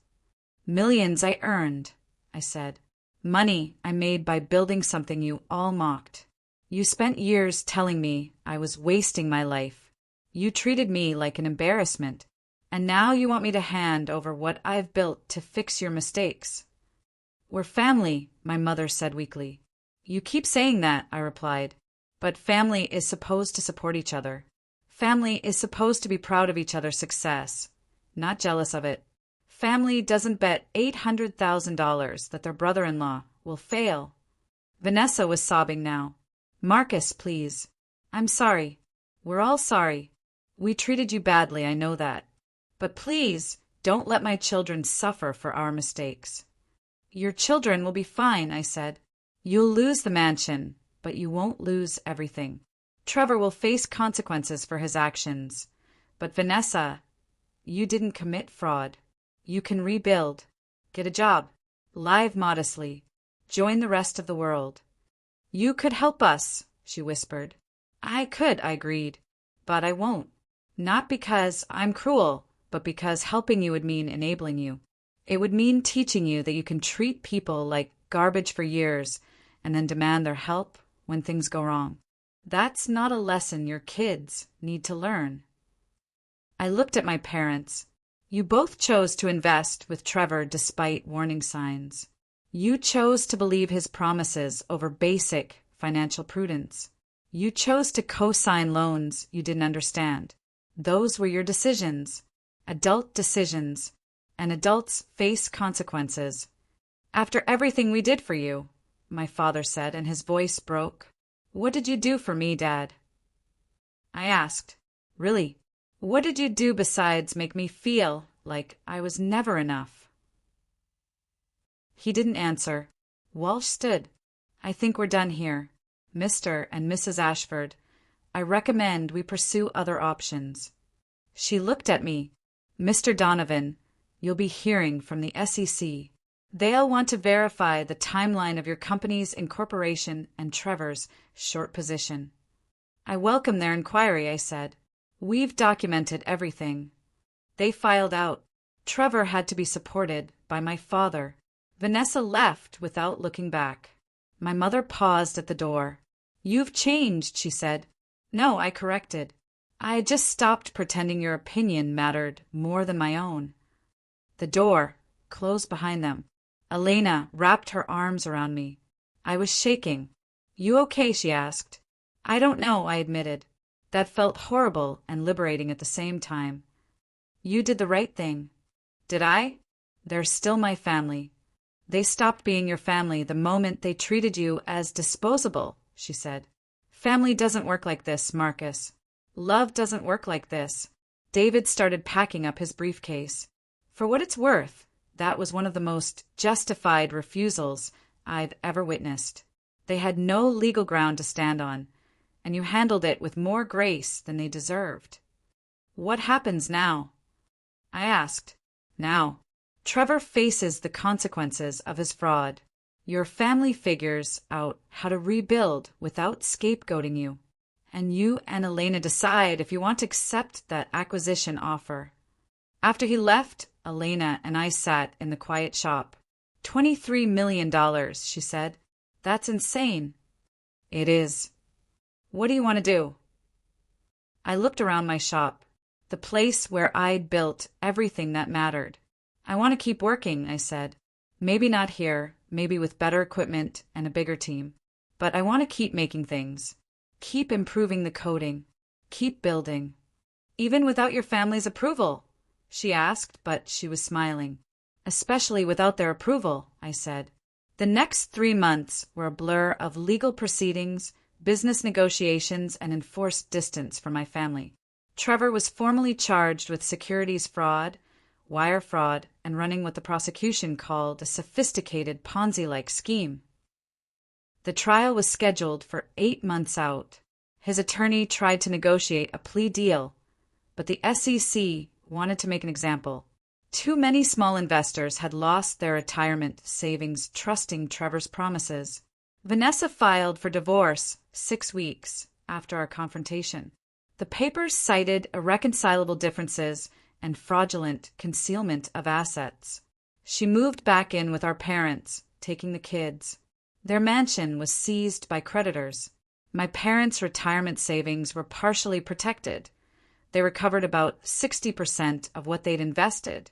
Millions I earned, I said. Money I made by building something you all mocked. You spent years telling me I was wasting my life. You treated me like an embarrassment. And now you want me to hand over what I've built to fix your mistakes. We're family, my mother said weakly. You keep saying that, I replied. But family is supposed to support each other. Family is supposed to be proud of each other's success, not jealous of it. Family doesn't bet $800,000 that their brother-in-law will fail. Vanessa was sobbing now. Marcus, please. I'm sorry. We're all sorry. We treated you badly, I know that. But please, don't let my children suffer for our mistakes. Your children will be fine, I said. You'll lose the mansion, but you won't lose everything. Trevor will face consequences for his actions. But Vanessa, you didn't commit fraud. You can rebuild. Get a job. Live modestly. Join the rest of the world. You could help us, she whispered. I could, I agreed. But I won't. Not because I'm cruel, but because helping you would mean enabling you. It would mean teaching you that you can treat people like garbage for years and then demand their help when things go wrong. That's not a lesson your kids need to learn. I looked at my parents. You both chose to invest with Trevor despite warning signs. You chose to believe his promises over basic financial prudence. You chose to co-sign loans you didn't understand. Those were your decisions, adult decisions, and adults face consequences. After everything we did for you, my father said, and his voice broke. What did you do for me, Dad? I asked. Really, what did you do besides make me feel like I was never enough? He didn't answer. Walsh stood. I think we're done here. Mr. and Mrs. Ashford, I recommend we pursue other options. She looked at me. Mr. Donovan, you'll be hearing from the SEC. They'll want to verify the timeline of your company's incorporation and Trevor's short position. I welcome their inquiry, I said. We've documented everything. They filed out. Trevor had to be supported by my father. Vanessa left without looking back. My mother paused at the door. You've changed, she said. No, I corrected. I just stopped pretending your opinion mattered more than my own. The door closed behind them. Elena wrapped her arms around me. I was shaking. You okay? She asked. I don't know, I admitted. That felt horrible and liberating at the same time. You did the right thing. Did I? They're still my family. They stopped being your family the moment they treated you as disposable, she said. Family doesn't work like this, Marcus. Love doesn't work like this. David started packing up his briefcase. For what it's worth, that was one of the most justified refusals I've ever witnessed. They had no legal ground to stand on, and you handled it with more grace than they deserved. What happens now? I asked. Now, Trevor faces the consequences of his fraud. Your family figures out how to rebuild without scapegoating you. And you and Elena decide if you want to accept that acquisition offer. After he left, Elena and I sat in the quiet shop. $23 million, she said. That's insane. It is. What do you want to do? I looked around my shop, the place where I'd built everything that mattered. I want to keep working, I said. Maybe not here, maybe with better equipment and a bigger team. But I want to keep making things. Keep improving the coding. Keep building. Even without your family's approval? She asked, but she was smiling. Especially without their approval, I said. The next 3 months were a blur of legal proceedings, business negotiations, and enforced distance from my family. Trevor was formally charged with securities fraud, wire fraud, and running what the prosecution called a sophisticated Ponzi-like scheme. The trial was scheduled for 8 months out. His attorney tried to negotiate a plea deal, but the SEC wanted to make an example. Too many small investors had lost their retirement savings trusting Trevor's promises. Vanessa filed for divorce 6 weeks after our confrontation. The papers cited irreconcilable differences and fraudulent concealment of assets. She moved back in with our parents, taking the kids. Their mansion was seized by creditors. My parents' retirement savings were partially protected. They recovered about 60% of what they'd invested,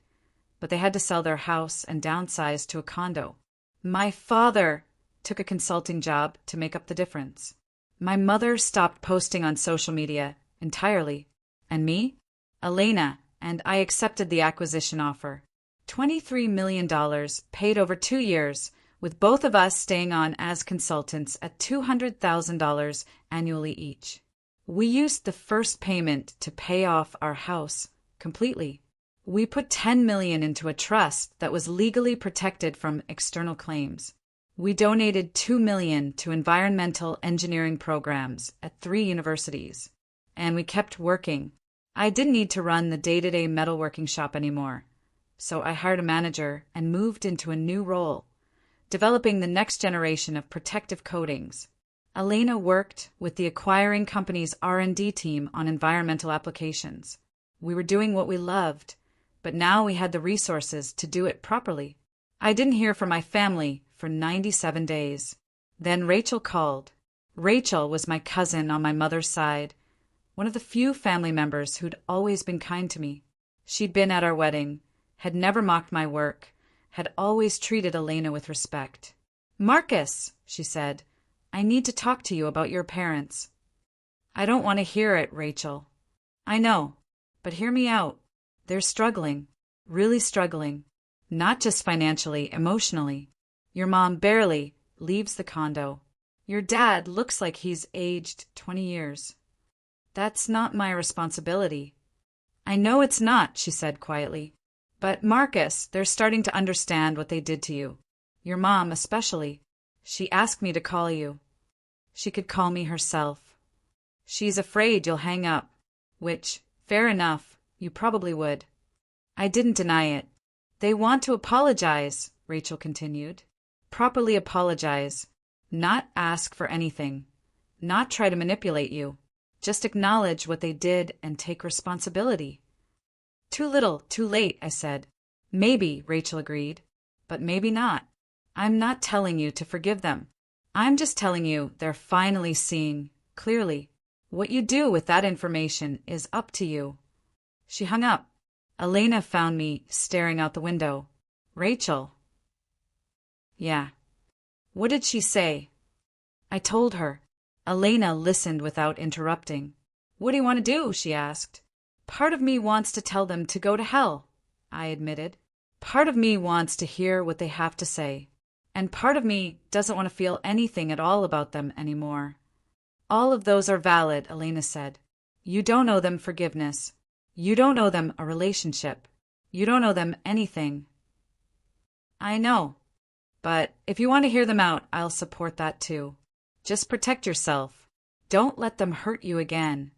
but they had to sell their house and downsize to a condo. My father took a consulting job to make up the difference. My mother stopped posting on social media entirely. And me? Elena, and I accepted the acquisition offer. $23 million paid over 2 years, with both of us staying on as consultants at $200,000 annually each. We used the first payment to pay off our house completely. We put $10 million into a trust that was legally protected from external claims. We donated $2 million to environmental engineering programs at 3 universities. And we kept working. I didn't need to run the day-to-day metalworking shop anymore. So I hired a manager and moved into a new role, developing the next generation of protective coatings. Elena worked with the acquiring company's R&D team on environmental applications. We were doing what we loved, but now we had the resources to do it properly. I didn't hear from my family for 97 days. Then Rachel called. Rachel was my cousin on my mother's side, one of the few family members who'd always been kind to me. She'd been at our wedding, had never mocked my work, had always treated Elena with respect. "Marcus," she said, "I need to talk to you about your parents." "I don't want to hear it, Rachel." "I know, but hear me out. They're struggling, really struggling, not just financially, emotionally. Your mom barely leaves the condo. Your dad looks like he's aged 20 years. That's not my responsibility." "I know it's not," she said quietly. "But, Marcus, they're starting to understand what they did to you. Your mom especially. She asked me to call you. She could call me herself. She's afraid you'll hang up, which, fair enough, you probably would." I didn't deny it. "They want to apologize," Rachel continued. "Properly apologize. Not ask for anything. Not try to manipulate you. Just acknowledge what they did and take responsibility." "Too little, too late," I said. "Maybe," Rachel agreed, "but maybe not. I'm not telling you to forgive them. I'm just telling you they're finally seeing, clearly. What you do with that information is up to you." She hung up. Elena found me staring out the window. "Rachel." "Yeah." "What did she say?" I told her. Elena listened without interrupting. "What do you want to do?" she asked. "Part of me wants to tell them to go to hell," I admitted. "Part of me wants to hear what they have to say. And part of me doesn't want to feel anything at all about them anymore." "All of those are valid," Elena said. "You don't owe them forgiveness. You don't owe them a relationship. You don't owe them anything." "I know. But if you want to hear them out, I'll support that too. Just protect yourself. Don't let them hurt you again."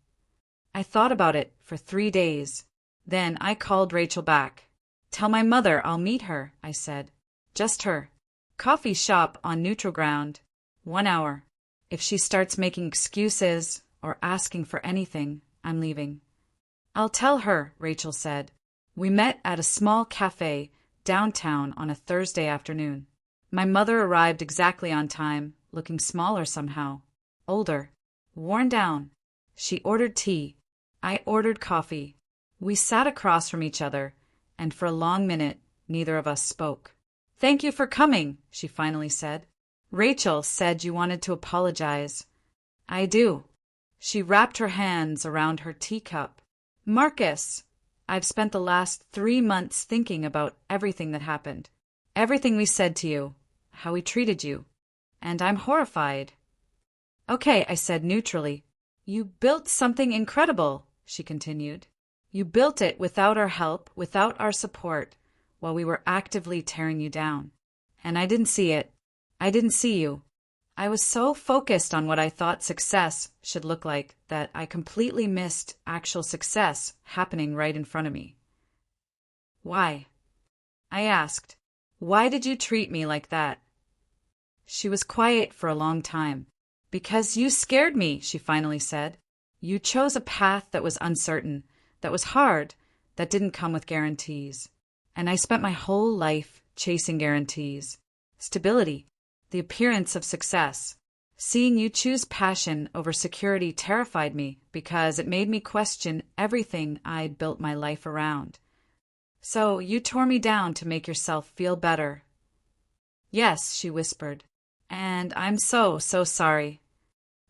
I thought about it for 3 days. Then I called Rachel back. "Tell my mother I'll meet her," I said. "Just her. Coffee shop on neutral ground. 1 hour. If she starts making excuses or asking for anything, I'm leaving." "I'll tell her," Rachel said. We met at a small cafe downtown on a Thursday afternoon. My mother arrived exactly on time, looking smaller somehow, older, worn down. She ordered tea. I ordered coffee. We sat across from each other, and for a long minute, neither of us spoke. "Thank you for coming," she finally said. "Rachel said you wanted to apologize." "I do." She wrapped her hands around her teacup. "Marcus, I've spent the last 3 months thinking about everything that happened. Everything we said to you, how we treated you. And I'm horrified." "Okay," I said neutrally. "You built something incredible," she continued. "You built it without our help, without our support, while we were actively tearing you down. And I didn't see it. I didn't see you. I was so focused on what I thought success should look like that I completely missed actual success happening right in front of me." "Why?" I asked. "Why did you treat me like that?" She was quiet for a long time. "Because you scared me," she finally said. "You chose a path that was uncertain, that was hard, that didn't come with guarantees. And I spent my whole life chasing guarantees. Stability, the appearance of success. Seeing you choose passion over security terrified me because it made me question everything I'd built my life around. So you tore me down to make yourself feel better." "Yes," she whispered. And I'm so sorry.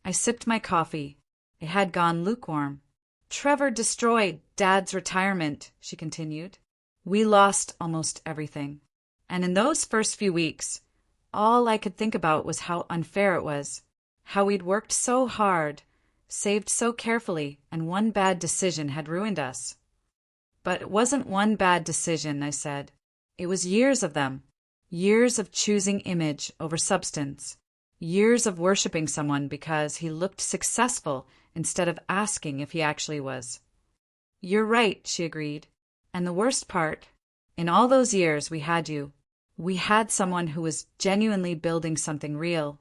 I sipped my coffee. It had gone lukewarm. Trevor destroyed Dad's retirement, she continued. We lost almost everything. And in those first few weeks, all I could think about was how unfair it was, how we'd worked so hard, saved so carefully, and one bad decision had ruined us. But it wasn't one bad decision, I said. It was years of them. Years of choosing image over substance. Years of worshiping someone because he looked successful instead of asking if he actually was. You're right, she agreed. And the worst part, in all those years we had you. We had someone who was genuinely building something real,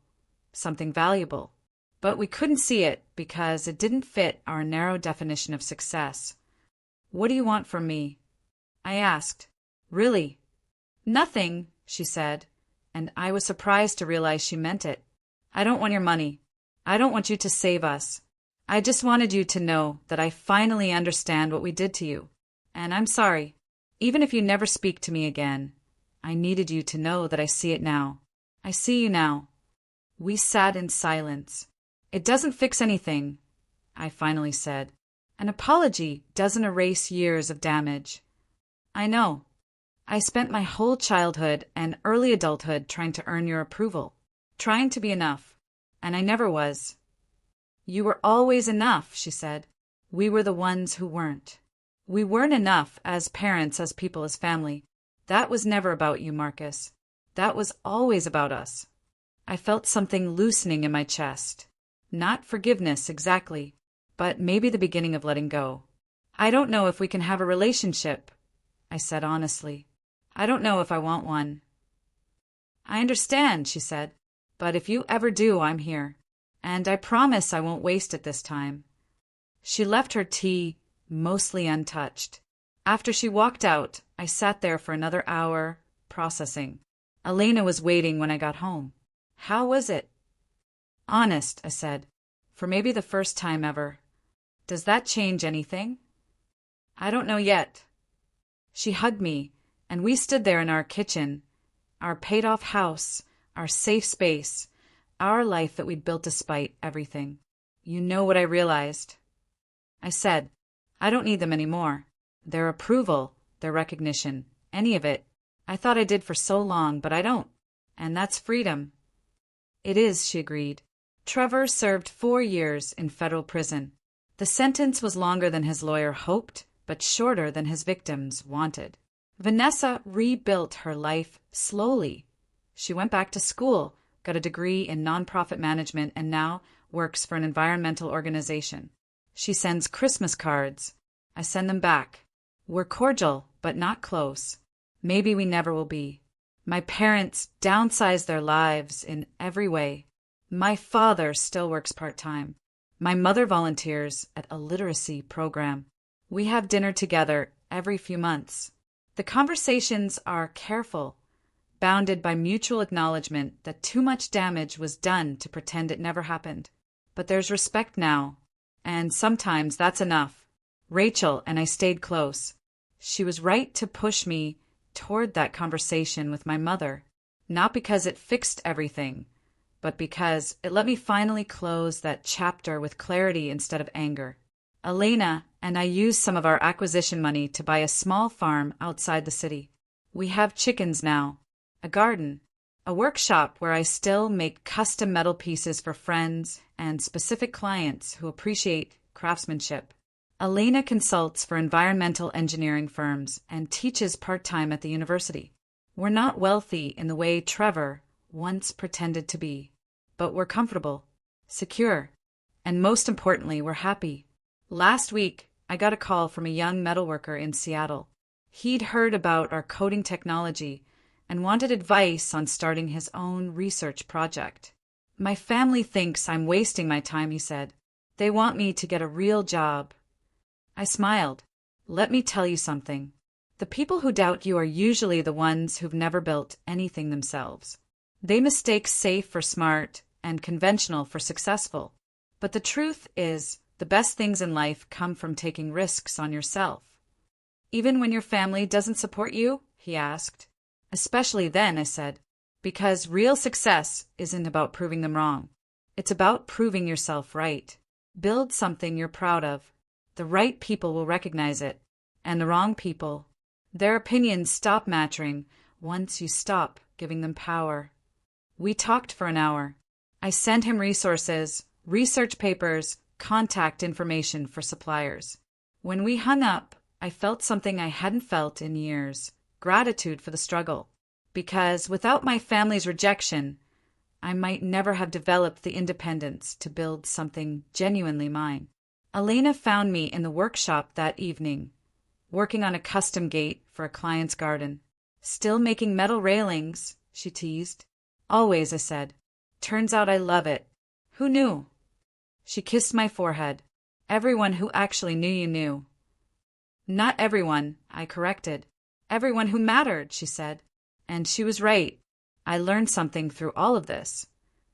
something valuable. But we couldn't see it because it didn't fit our narrow definition of success. What do you want from me? I asked. Really? Nothing, she said, and I was surprised to realize she meant it. I don't want your money. I don't want you to save us. I just wanted you to know that I finally understand what we did to you. And I'm sorry. Even if you never speak to me again, I needed you to know that I see it now. I see you now. We sat in silence. It doesn't fix anything, I finally said. An apology doesn't erase years of damage. I know. I spent my whole childhood and early adulthood trying to earn your approval, trying to be enough, and I never was. You were always enough, she said. We were the ones who weren't. We weren't enough as parents, as people, as family. That was never about you, Marcus. That was always about us. I felt something loosening in my chest. Not forgiveness exactly, but maybe the beginning of letting go. I don't know if we can have a relationship, I said honestly. I don't know if I want one. I understand, she said, but if you ever do, I'm here. And I promise I won't waste it this time. She left her tea mostly untouched. After she walked out, I sat there for another hour, processing. Elena was waiting when I got home. How was it? Honest, I said, for maybe the first time ever. Does that change anything? I don't know yet. She hugged me, and we stood there in our kitchen, our paid-off house, our safe space, our life that we'd built despite everything. You know what I realized? I said, I don't need them anymore. Their approval, their recognition, any of it. I thought I did for so long, but I don't. And that's freedom. It is, she agreed. Trevor served 4 years in federal prison. The sentence was longer than his lawyer hoped, but shorter than his victims wanted. Vanessa rebuilt her life slowly. She went back to school, got a degree in nonprofit management, and now works for an environmental organization. She sends Christmas cards. I send them back. We're cordial, but not close. Maybe we never will be. My parents downsized their lives in every way. My father still works part-time. My mother volunteers at a literacy program. We have dinner together every few months. The conversations are careful, bounded by mutual acknowledgement that too much damage was done to pretend it never happened. But there's respect now, and sometimes that's enough. Rachel and I stayed close. She was right to push me toward that conversation with my mother, not because it fixed everything, but because it let me finally close that chapter with clarity instead of anger. Elena and I used some of our acquisition money to buy a small farm outside the city. We have chickens now, a garden, a workshop where I still make custom metal pieces for friends and specific clients who appreciate craftsmanship. Elena consults for environmental engineering firms and teaches part-time at the university. We're not wealthy in the way Trevor once pretended to be, but we're comfortable, secure, and most importantly, we're happy. Last week, I got a call from a young metalworker in Seattle. He'd heard about our coating technology and wanted advice on starting his own research project. My family thinks I'm wasting my time, he said. They want me to get a real job. I smiled. Let me tell you something. The people who doubt you are usually the ones who've never built anything themselves. They mistake safe for smart and conventional for successful. But the truth is, the best things in life come from taking risks on yourself. Even when your family doesn't support you? He asked. Especially then, I said, Because real success isn't about proving them wrong. It's about proving yourself right. Build something you're proud of. The right people will recognize it, and the wrong people, their opinions stop mattering once you stop giving them power. We talked for an hour. I sent him resources, research papers, contact information for suppliers. When we hung up, I felt something I hadn't felt in years, gratitude for the struggle. Because without my family's rejection, I might never have developed the independence to build something genuinely mine. Elena found me in the workshop that evening, working on a custom gate for a client's garden. Still making metal railings, she teased. Always, I said. Turns out I love it. Who knew? She kissed my forehead. Everyone who actually knew you knew. Not everyone, I corrected. Everyone who mattered, she said. And she was right. I learned something through all of this.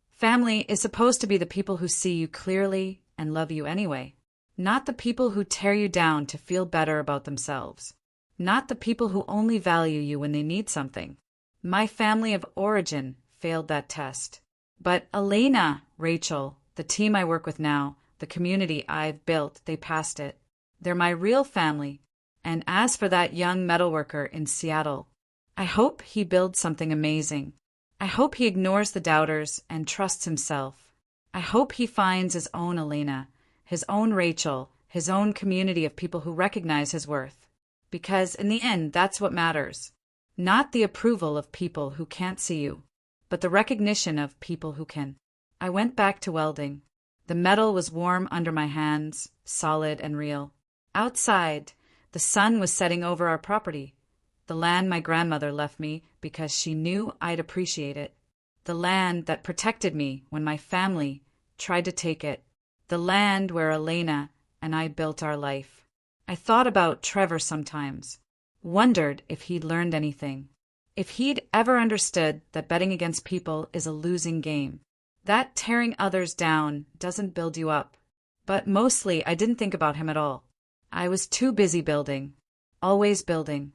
Family is supposed to be the people who see you clearly and love you anyway. Not the people who tear you down to feel better about themselves. Not the people who only value you when they need something. My family of origin failed that test. But Elena, Rachel, the team I work with now, the community I've built, they passed it. They're my real family. And as for that young metalworker in Seattle, I hope he builds something amazing. I hope he ignores the doubters and trusts himself. I hope he finds his own Elena, his own Rachel, his own community of people who recognize his worth. Because in the end, that's what matters. Not the approval of people who can't see you, but the recognition of people who can. I went back to welding. The metal was warm under my hands, solid and real. Outside, the sun was setting over our property. The land my grandmother left me because she knew I'd appreciate it. The land that protected me when my family tried to take it. The land where Elena and I built our life. I thought about Trevor sometimes, wondered if he'd learned anything, if he'd ever understood that betting against people is a losing game, that tearing others down doesn't build you up. But mostly I didn't think about him at all. I was too busy building, always building.